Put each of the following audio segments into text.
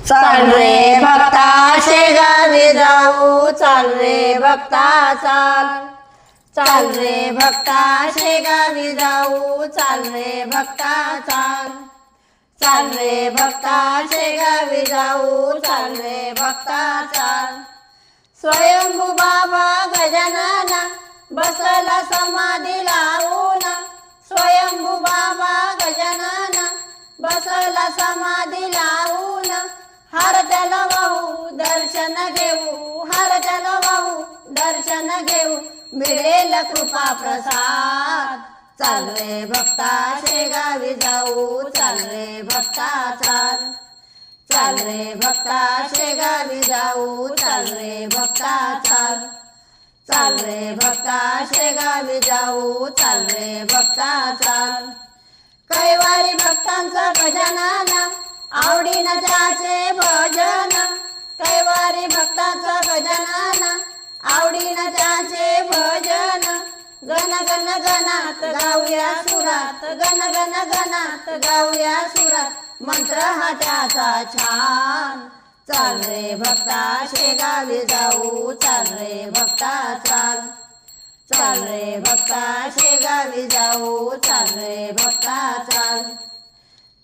चाल रे भक्ता शेगावी जाऊ, चाल रे भक्ता चाल, चाल रे भक्ता शेगावी जाऊ, चाल रे भक्ता चाल, चाल रे भक्ता शेगावी जाऊ, चाल रे भक्ता चाल। स्वयंभू बाबा गजानना बसला समाधी लावून, स्वयंभू बाबा गजानना बसला समाधी लावून, हर त्याला वाहू दर्शन घेऊ, हर त्याला वाहू दर्शन घेऊ, मिळेल कृपा प्रसाद। चाल रे भक्ता शेगावी जाऊ, चाल रे भक्ता चाल, चाल रे भक्ता शेगावी जाऊ, चाल रे भक्ता चाल, चाल रे भक्ता शेगावी जाऊ, चाल रे भक्ता चाल। कैवारी भक्तांचा गजानना आवडीनं त्याचे भजन, कैवारी भक्तांचा गजानना आवडीनं त्याचे भजन, गण गण गणात गाऊया सुरात, गण गण गणात गाऊया सुरात, मंत्र हा त्याचा छान। चाल रे भक्ता शेगावी जाऊ, चाल रे भक्ता चाल, चाल रे भक्ता शेगावी जाऊ, चाल रे भक्ता चाल,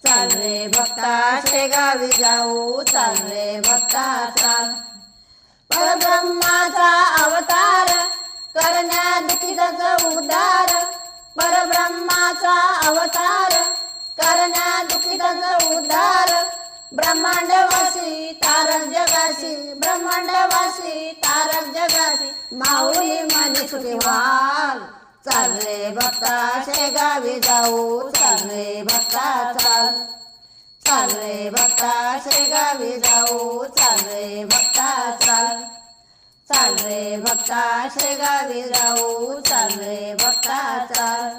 चाल रे भक्ता शेगावी जाऊ, चाल रे भक्ता चाल। परब्रह्माचा अवतार करण्या दुःखिताचा उद्धार, परब्रह्माचा अवतार करण्या दुःखिताचा उद्धार, ब्रह्मांडवासी तारक जगासी, ब्रह्मांडवासी तारक जगासी, माऊली म्हणे सुखी व्हाल। चाल रे भक्ता शेगावी जाऊ, चाल रे भक्ता चाल, चाल रे भक्ता शेगावी जाऊ, चाल रे भक्ता चाल, चाल रे भक्ता शेगावी जाऊ, चाल रे भक्ता चाल।